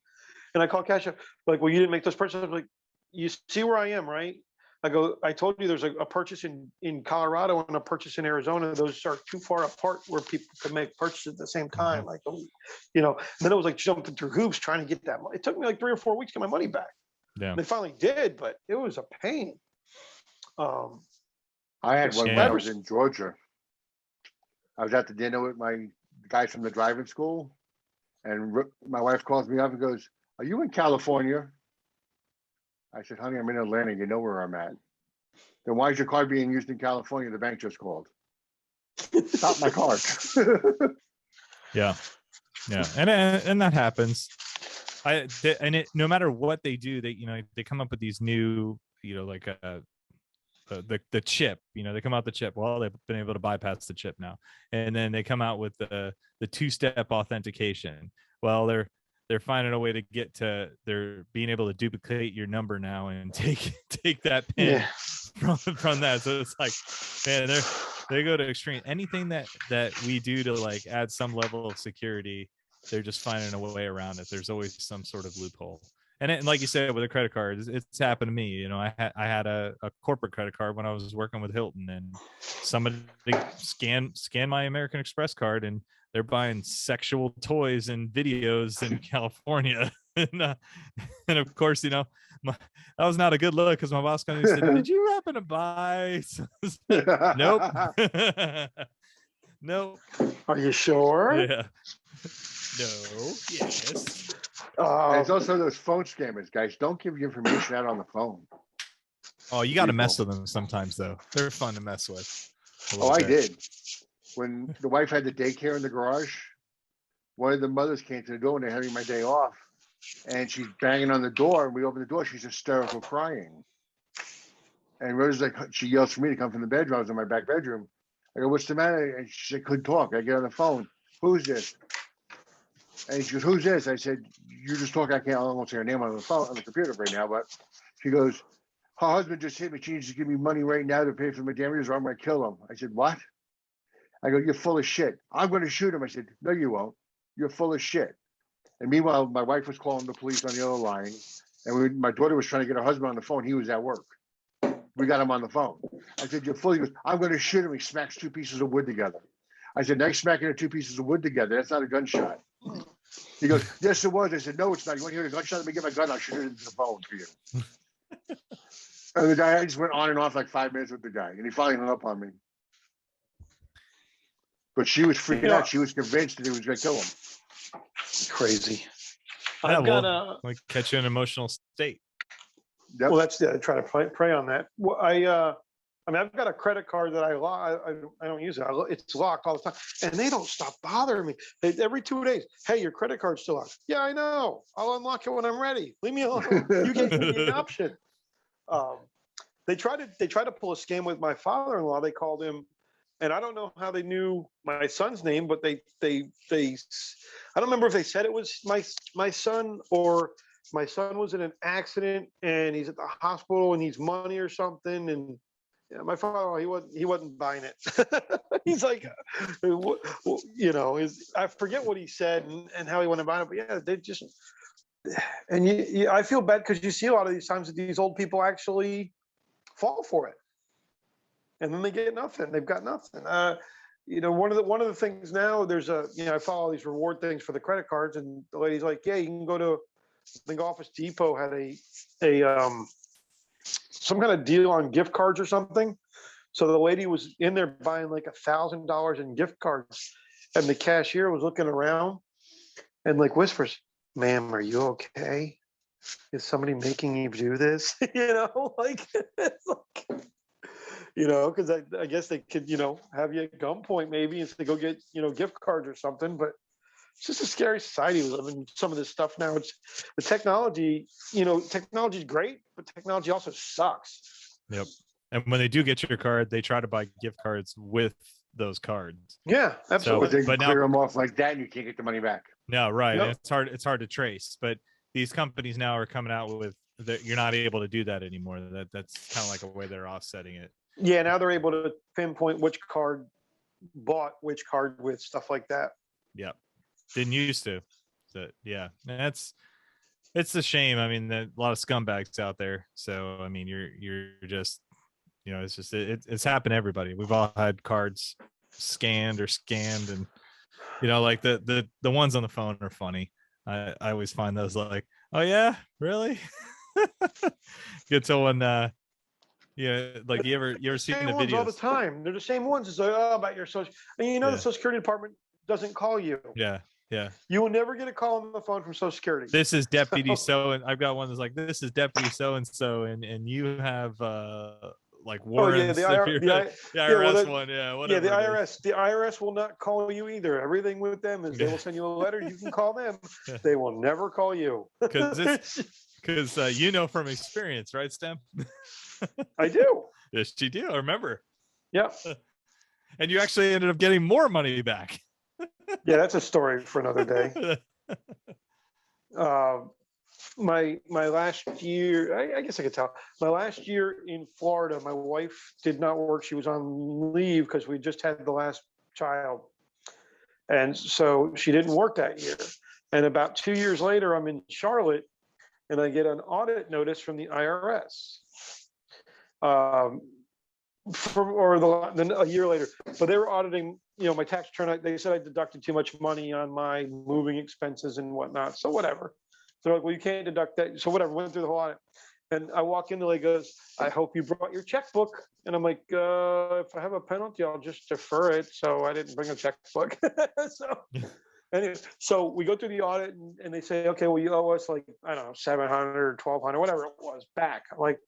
And I called Cash App, like, well, you didn't make this purchase. I'm like, you see where I am, right? I go, I told you there's a purchase in Colorado and a purchase in Arizona. Those are too far apart where people can make purchases at the same time. Like, then it was like jumping through hoops trying to get that money. It took me like 3 or 4 weeks to get my money back. Yeah. They finally did, but it was a pain. I had one when I was in Georgia. I was at the dinner with my guys from the driving school, and my wife calls me up and goes, "Are you in California?" I said, "Honey, I'm in Atlanta. You know where I'm at." "Then why is your card being used in California? The bank just called." Stop my card. Yeah, and that happens. No matter what they do, they come up with these new, like the chip. They come out the chip. Well, they've been able to bypass the chip now, and then they come out with the 2-step authentication. Well, they're finding a way to get to, they're being able to duplicate your number now and take that pin from that. So it's like, man, they go to extreme. Anything that we do to like add some level of security, they're just finding a way around it. There's always some sort of loophole. And like you said, with a credit card, it's happened to me. I had a corporate credit card when I was working with Hilton, and somebody scanned my American Express card, and they're buying sexual toys and videos in California. And of course, that was not a good look, because my boss kind of said, "Did you happen to buy?" Nope. Nope. Are you sure? Yeah. No. Yes. There's also those phone scammers, guys. Don't give your information out on the phone. Oh, you got to mess with them sometimes, though. They're fun to mess with. Oh, I did. When the wife had the daycare in the garage, one of the mothers came to the door when they're having my day off, and she's banging on the door, and we open the door. She's hysterical, crying. And Rose, she yells for me to come from the bedroom. I was in my back bedroom. I go, "What's the matter?" And she said, "Couldn't talk." I get on the phone. "Who's this?" And she goes, "Who's this?" I said, "You just talk. I won't say her name on the phone, on the computer right now." But she goes, "Her husband just hit me. She needs to give me money right now to pay for my damages, or I'm going to kill him." I said, "What?" I go, "You're full of shit. I'm going to shoot him." I said, "No, you won't. You're full of shit." And meanwhile, my wife was calling the police on the other line, and my daughter was trying to get her husband on the phone. He was at work. We got him on the phone. I said, "You're full." He goes, "I'm going to shoot him." He smacks 2 pieces of wood together. I said, "Nice smacking the 2 pieces of wood together. That's not a gunshot." He goes, "Yes, it was." I said, "No, it's not. You want to hear a gunshot? Let me get my gun. I'll shoot it into the phone for you." And the guy, I just went on and off like 5 minutes with the guy, and he finally hung up on me. But she was freaking out. She was convinced that he was going to kill him. Crazy. Yeah, I've got a. like catch you in an emotional state. Yep. Well, that's I try to prey on that. Well, I mean, I've got a credit card that I don't use it. It's locked all the time, and they don't stop bothering me. Every 2 days, hey, your credit card's still locked. Yeah, I know. I'll unlock it when I'm ready. Leave me alone. You gave me the option. They tried to pull a scam with my father-in-law. They called him, and I don't know how they knew my son's name, but they I don't remember if they said it was my son, or my son was in an accident and he's at the hospital and needs money or something. And yeah, my father, he wasn't buying it. He's like, you know, I forget what he said and how he went about it, but yeah, they just, and I feel bad because you see a lot of these times that these old people actually fall for it, and then they get nothing. They've got nothing. You know, one of the things now, there's I follow all these reward things for the credit cards, and the lady's like, yeah, you can go to, I think Office Depot had a some kind of deal on gift cards or something. So the lady was in there buying like $1,000 in gift cards, and the cashier was looking around and like whispers, "Ma'am, are you okay? Is somebody making you do this?" You know, like, it's like, you know, because I guess they could, you know, have you at gunpoint maybe if they go get, you know, gift cards or something. But it's just a scary society we live in. Some of this stuff now, it's the technology, you know, technology is great, but technology also sucks. Yep. And when they do get your card, they try to buy gift cards with those cards. Yeah, absolutely. But they But now- clear them off like that, and you can't get the money back. No, right. Yep. And it's hard to trace. But these companies now are coming out with that you're not able to do that anymore. That's kind of like a way they're offsetting it. Yeah, now they're able to pinpoint which card bought which card with stuff like that. Yep. Didn't used to. So yeah, it's a shame. I mean, a lot of scumbags out there. So I mean, you're just, you know, it's just it's happened to everybody. We've all had cards scanned or scammed, and you know, like the ones on the phone are funny. I always find those like, oh yeah, really? Get to when yeah, like you ever seen the ones all the videos? time. They're the same ones. It's like, oh, about your social, and you know, Yeah. the Social Security Department doesn't call you. Yeah. You will never get a call on the phone from Social Security. This is Deputy so, and I've got one that's like, this is Deputy so and so, and you have like warrants. the IRS one, yeah, whatever. Yeah, the IRS will not call you either. Everything with them is they will send you a letter. You can call them. They will never call you. Because you know from experience, right, Stem? I do. Yes, you do. I remember. Yep. And you actually ended up getting more money back. Yeah, that's a story for another day. My last year, I guess I could tell. My last year in Florida, my wife did not work. She was on leave because we just had the last child, and so she didn't work that year. And about 2 years later, I'm in Charlotte, and I get an audit notice from the IRS. A year later, but they were auditing, you know, my tax return. They said I deducted too much money on my moving expenses and whatnot. So whatever. They're like, well, you can't deduct that. So whatever. Went through the whole audit, and I walk in. The lady goes, "I hope you brought your checkbook." And I'm like, if I have a penalty, I'll just defer it. So I didn't bring a checkbook. So anyway, so we go through the audit, and they say, okay, well, you owe us like, I don't know, $700, $1,200, whatever it was back. I'm like,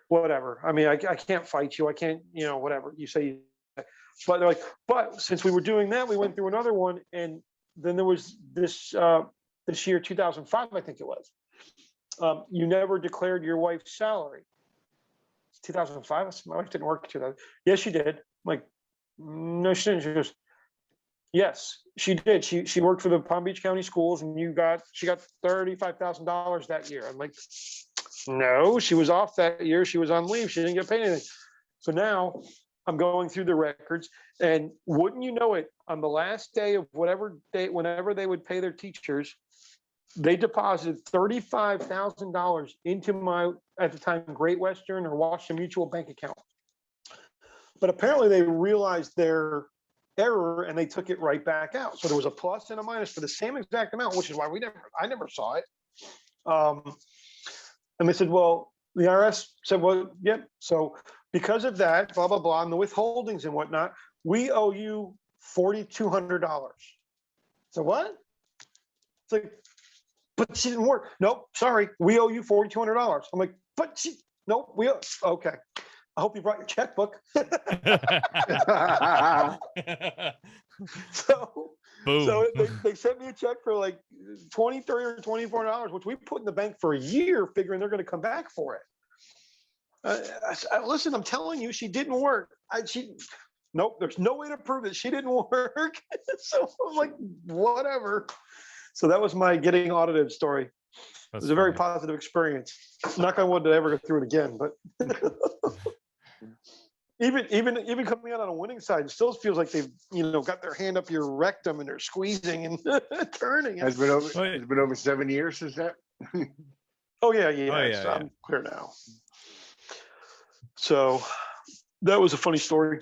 whatever. I mean, I can't fight you. I can't, you know, whatever you say. But they're like, but since we were doing that, we went through another one, and then there was this year, 2005, I think it was. You never declared your wife's salary. 2005. My wife didn't work 2000. Yes, she did. I'm like, no, she didn't. She goes, yes, she did. She worked for the Palm Beach County Schools, and she got $35,000 that year. I'm like, no, she was off that year. She was on leave. She didn't get paid anything. So now I'm going through the records, and wouldn't you know it, on the last day of whatever day, whenever they would pay their teachers, they deposited $35,000 into my, at the time, Great Western or Washington Mutual bank account. But apparently they realized their error and they took it right back out. So there was a plus and a minus for the same exact amount, which is why I never saw it. And they said, well, the IRS said, well, yep. So because of that, blah, blah, blah, and the withholdings and whatnot, we owe you $4,200. So what? It's like, but she didn't work. Nope, sorry, we owe you $4,200. I'm like, but she, nope, okay. I hope you brought your checkbook. So, Boom. so they sent me a check for like $23 or $24, which we put in the bank for a year, figuring they're going to come back for it. Listen, I'm telling you, she didn't work. Nope, there's no way to prove that she didn't work. So I'm like, whatever. So that was my getting audited story. It was a very positive experience. Knock on wood to ever go through it again, but even coming out on a winning side, it still feels like they've got their hand up your rectum and they're squeezing and turning. Has been over 7 years since that. Oh yeah. So I'm clear now. So that was a funny story.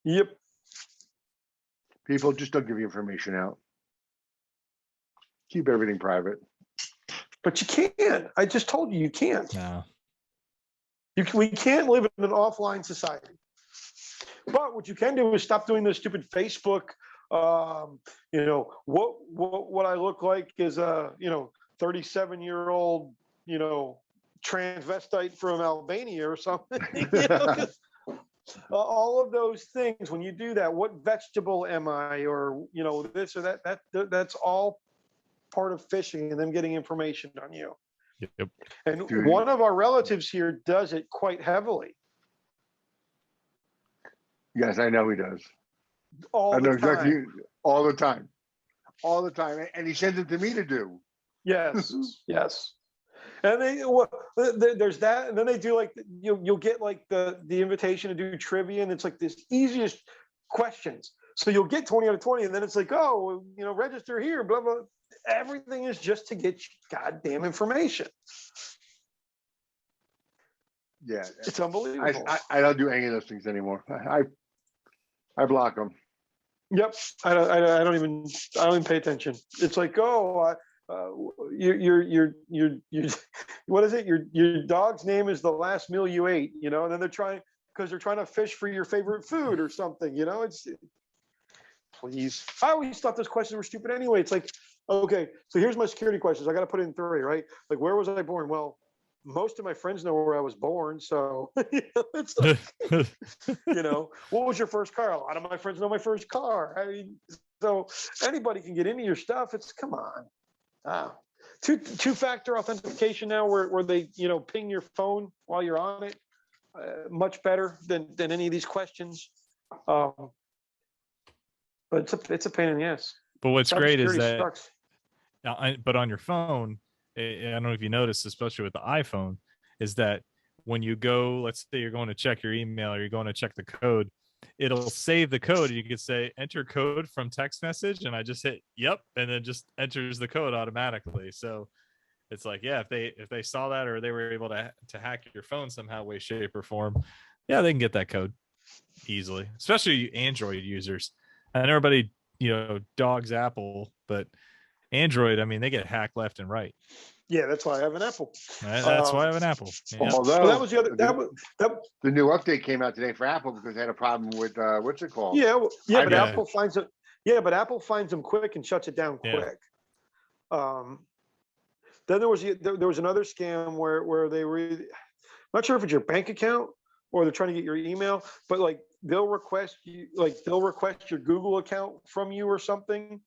Yep. People just don't give you information out. Keep everything private. But you can't. I just told you can't. No. We can't live in an offline society. But what you can do is stop doing this stupid Facebook. What I look like is a 37-year-old transvestite from Albania or something. All of those things. When you do that, what vegetable am I, or this or that? That's all part of phishing and them getting information on you. Yep. And one of our relatives here does it quite heavily. Yes, I know he does. All the time. All the time. All the time. And he sends it to me to do. Yes. Yes. And there's that, and then they do like you'll get like the invitation to do trivia, and it's like this easiest questions. So you'll get 20 out of 20, and then it's like, oh, register here, blah blah. Everything is just to get goddamn information. Yeah, it's unbelievable. I don't do any of those things anymore. I block them. Yep, I don't even pay attention. It's like, oh, your what is it? Your dog's name is the last meal you ate, and then they're trying to fish for your favorite food or something, please. I always thought those questions were stupid anyway. It's like, okay, so here's my security questions. I got to put in 3, right? Like, where was I born? Well, most of my friends know where I was born, so it's like, what was your first car? A lot of my friends know my first car. I mean, so anybody can get into your stuff. It's come on. Two-factor authentication now, where they ping your phone while you're on it, much better than any of these questions. But it's a pain in the ass. But what's great is that sucks. But on your phone, I don't know if you noticed, especially with the iPhone, is that when you go, let's say you're going to check your email or you're going to check the code, it'll save the code. You could say enter code from text message, and I just hit yep, and then just enters the code automatically. So it's like, yeah, if they saw that, or they were able to hack your phone somehow, way, shape, or form, yeah, they can get that code easily, especially you Android users. And everybody dogs Apple, but Android, I mean, they get hacked left and right. Yeah, that's why I have an Apple. That's why I have an Apple. Yeah. Although that was the other. The new update came out today for Apple because they had a problem with what's it called? Yeah, but Apple finds it. Yeah, but Apple finds them quick and shuts it down quick. Then there was another scam where they were, I'm not sure if it's your bank account or they're trying to get your email, but like they'll request your Google account from you or something.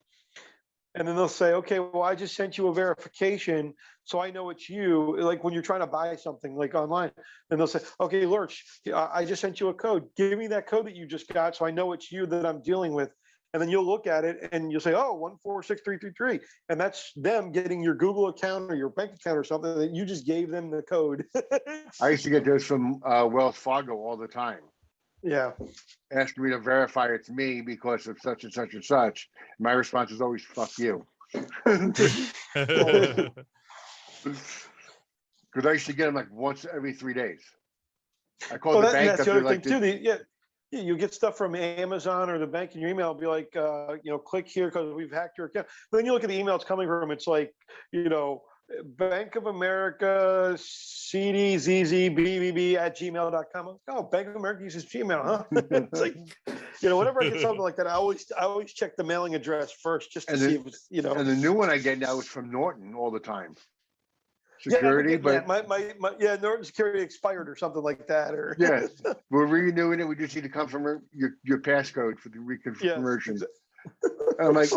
And then they'll say, okay, well, I just sent you a verification, so I know it's you. Like when you're trying to buy something like online, and they'll say, okay, Lurch, I just sent you a code. Give me that code that you just got, so I know it's you that I'm dealing with. And then you'll look at it and you'll say, oh, 146333. And that's them getting your Google account or your bank account or something that you just gave them the code. I used to get those from Wells Fargo all the time. Yeah. Asking me to verify it's me because of such and such and such. My response is always, fuck you. Because I used to get them like once every 3 days. I called Well, the and bank that's up the there other thing like too. this. Yeah, you get stuff from Amazon or the bank in your email. It'll be like, click here because we've hacked your account. But then you look at the email it's coming from. It's like, Bank of America cdzzbbb@gmail.com. Like, oh, Bank of America uses Gmail, huh? It's like, whenever I get something like that, I always check the mailing address first just to And see then- if it's, And the new one I get now is from Norton all the time. Yeah, I've been Security, getting but that. My Norton Security expired or something like that, or yeah, we're renewing it. We just need to come from your passcode for the Yes, reconfirmation. And I'm like,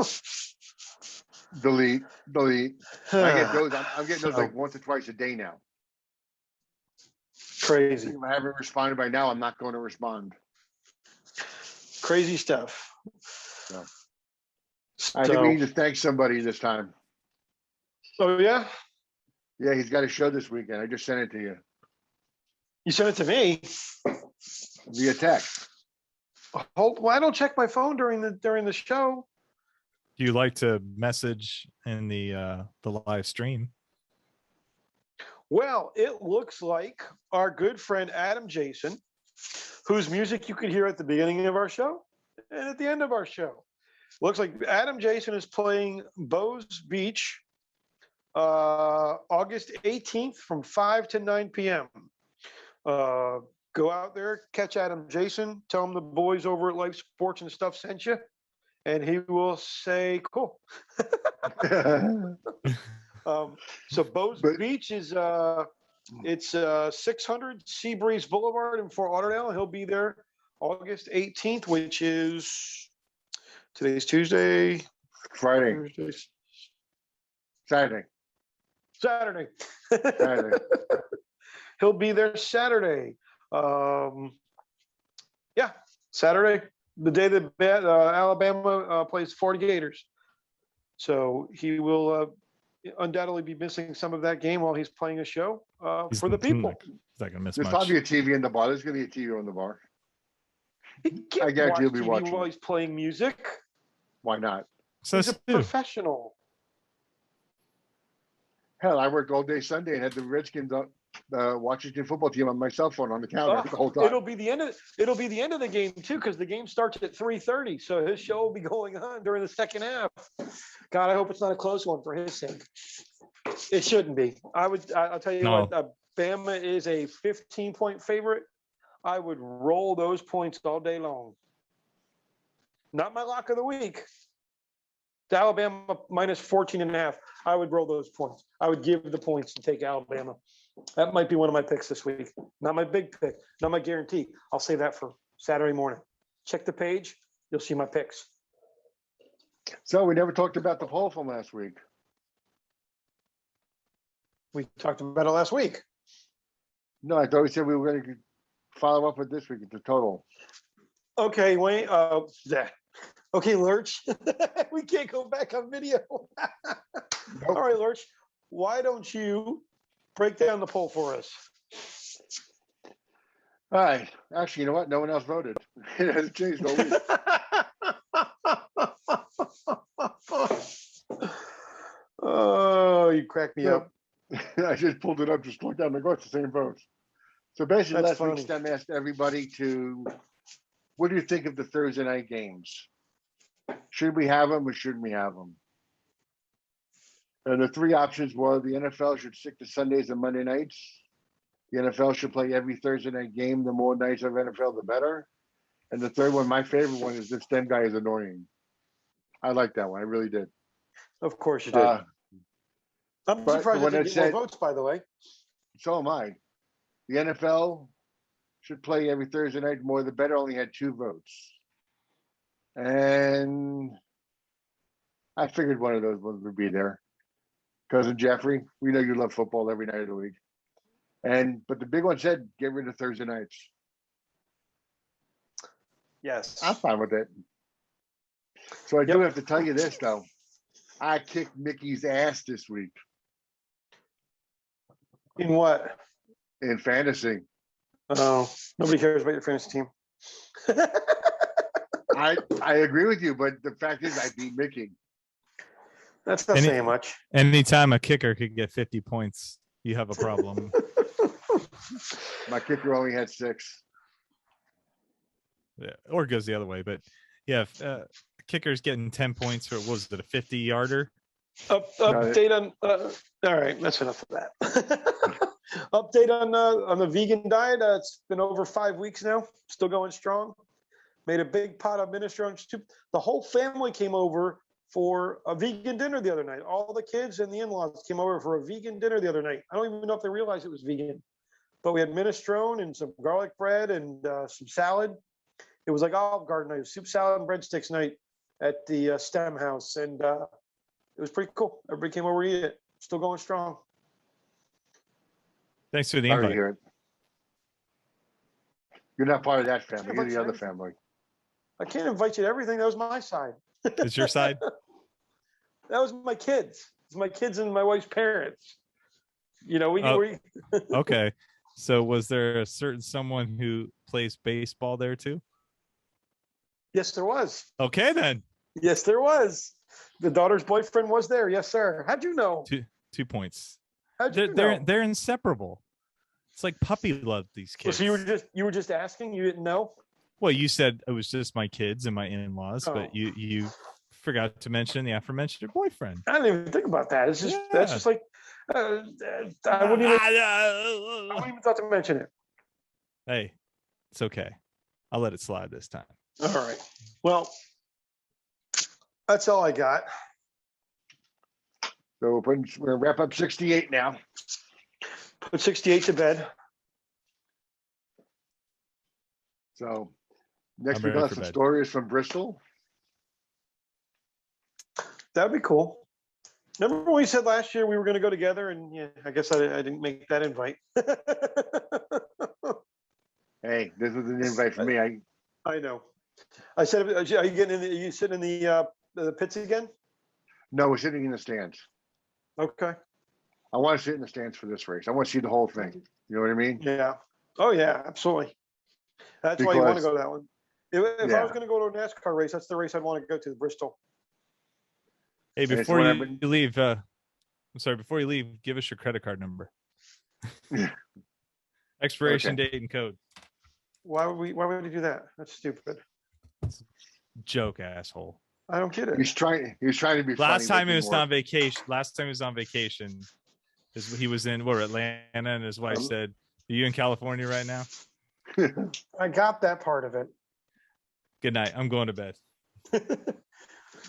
delete. I get those. I'm getting those like once or twice a day now. Crazy, If I haven't responded by now, I'm not going to respond. crazy stuff. Yeah. I think we So, need to thank somebody this time. oh yeah, Yeah, he's got a show this weekend. I just sent it to you you sent it to me. via text. Well, I don't check my phone during the show. Do you like to message in the live stream? Well, it looks like our good friend Adam Jason, whose music you could hear at the beginning of our show and at the end of our show. Looks like Adam Jason is playing Bows Beach August 18th from 5 to 9 p.m. Go out there, catch Adam Jason, tell him the boys over at Life Sports and Stuff sent you, and he will say, cool. So Bows Beach is it's 600 Seabreeze Boulevard in Fort Lauderdale. He'll be there August 18th, which is today's Tuesday, Friday, Thursday, Saturday. Saturday. Saturday. He'll be there Saturday. Saturday, the day that Alabama plays Florida Gators. So he will undoubtedly be missing some of that game while he's playing a show for the people. He's not gonna miss There's much. probably a TV in the bar. There's going to be a TV on the bar. He can't I guarantee watch he'll be TV watching. while he's playing music. Why not? So He's a professional. Hell, I worked all day Sunday and had the Redskins Washington football team on my cell phone on the counter the whole time. It'll be the end of the game too, because the game starts at 3:30. So his show will be going on during the second half. God, I hope it's not a close one for his sake. It shouldn't be. I'll tell you No. what. Bama is a 15-point favorite. I would roll those points all day long. Not my lock of the week. The Alabama minus 14.5. I would roll those points. I would give the points to take Alabama. That might be one of my picks this week. Not my big pick, not my guarantee. I'll save that for Saturday morning. Check the page. You'll see my picks. So we never talked about the poll from last week. We talked about it last week. No, I thought we said we were going to follow up with this week at the total. Okay, Wayne. Okay, Lurch. We can't go back on video. All right, Lurch. Why don't you break down the poll for us? All right. Actually, you know what? No one else voted. It hasn't changed all week. Oh, you cracked me up. I just pulled it up, just looked down. Like, oh, it's the same votes. So basically, That's last week, funny. STEM asked everybody what do you think of the Thursday night games? Should we have them or shouldn't we have them? And the three options were the NFL should stick to Sundays and Monday nights. The NFL should play every Thursday night game. The more nights of NFL, the better. And the third one, my favorite one, is this STEM guy is annoying. I like that one. I really did. Of course you did. I'm but surprised the it one didn't that get more said- votes, by the way. So am I. The NFL should play every Thursday night. The more the better. Only had 2 votes. And I figured one of those ones would be there. Cousin Jeffrey, we know you love football every night of the week. But the big one said, get rid of Thursday nights. Yes. I'm fine with it. So I do have to tell you this, though. I kicked Mickey's ass this week In what? in fantasy. Oh, nobody cares about your fantasy team. I agree with you, but the fact is I beat Mickey. That's not saying much. Anytime a kicker could get 50 points, you have a problem. My kicker only had 6. Yeah, or it goes the other way. But yeah, if, kicker's getting 10 points for, what was it, a 50-yarder? Update on. All right, that's enough of that. Update on the vegan diet. It's been over 5 weeks now. Still going strong. Made a big pot of minestrone soup. The whole family came over for a vegan dinner the other night. All the kids and the in-laws came over for a vegan dinner the other night. I don't even know if they realized it was vegan, but we had minestrone and some garlic bread and some salad. It was like Olive Garden night, soup, salad, and breadsticks night at the STEM house, and it was pretty cool. Everybody came over to eat it. Still going strong. Thanks for the Sorry to invite. hear it. You're not part of that family. Yeah, You're the but- other family. I can't invite you to everything. That was my side. It's your side? That was my kids. It's my kids and my wife's parents. You know, we Okay. So was there a certain someone who plays baseball there too? Yes, there was. Okay, then. Yes, there was. The daughter's boyfriend was there. Yes, sir. How'd you know? 2 points. How'd you They're know? they're inseparable. It's like puppy love, these Well, kids. so you were just asking. You didn't know. Well, you said it was just my kids and my in-laws, Oh. but you forgot to mention the aforementioned boyfriend. I didn't even think about that. It's just that's Yeah. just like I wouldn't even thought to mention it. Hey, it's okay. I'll let it slide this time. All right. Well, that's all I got. So we're gonna wrap up 68 now. Put 68 to bed. So next I'm we ready got for some bed. stories from Bristol. That'd be cool. Remember when we said last year we were going to go together, and yeah, I guess I didn't make that invite. Hey, this was an invite for me. I know. I said, are you getting in? Are you sitting in the pits again? No, we're sitting in the stands. Okay. I want to sit in the stands for this race. I want to see the whole thing. You know what I mean? Yeah. Oh yeah, absolutely. That's why you want to Because- go to that one. If I Yeah. was going to go to a NASCAR race, that's the race I'd want to go to, Bristol. Hey, it's before what you I've been- leave, I'm sorry, before you leave, give us your credit card number. Expiration date and code. Why would you do that? That's stupid. Joke, asshole. I don't get it. He's trying to be Last funny, time he but it was didn't on vacation. Last time he was on vacation, he was in Atlanta, and his wife said, "Are you in California right now?" work. I got that part of it. Good night. I'm going to bed.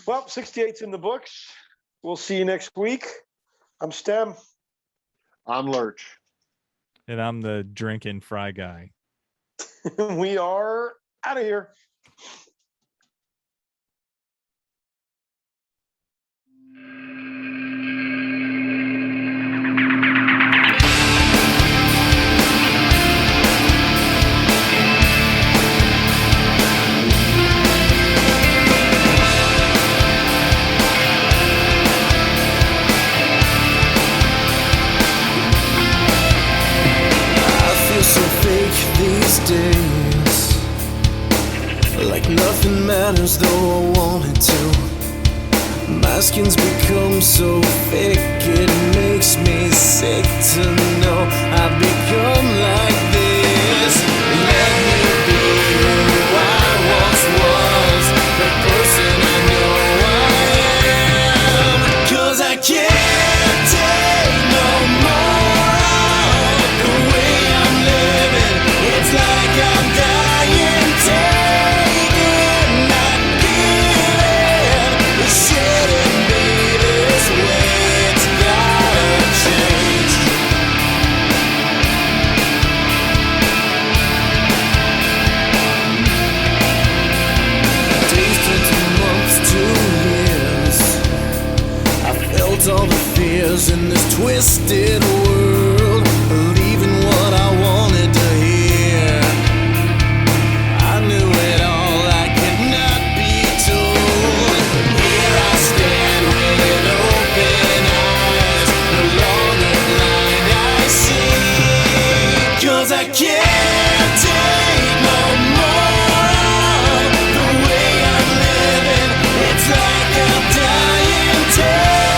Well, 68's in the books. We'll see you next week. I'm STEM. I'm Lurch. And I'm the drinking fry guy. We are out of here. I feel so fake these days, like nothing matters though I wanted to. My skin's become so thick, it makes me sick to know I've become like this. Let me be who I once was, the person I know I am. 'Cause I can't take no more the way I'm living. It's like I'm dying, taking, not giving. It shouldn't be this way. It's gotta change. Days turn to months, 2 years. I felt all the fears in this twisted world, believing what I wanted to hear. I knew it all, I could not be told. Here I stand with open eyes, no longer blind I see. 'Cause I can't take no more the way I'm living. It's like I'm dying.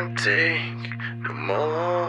can't take no more.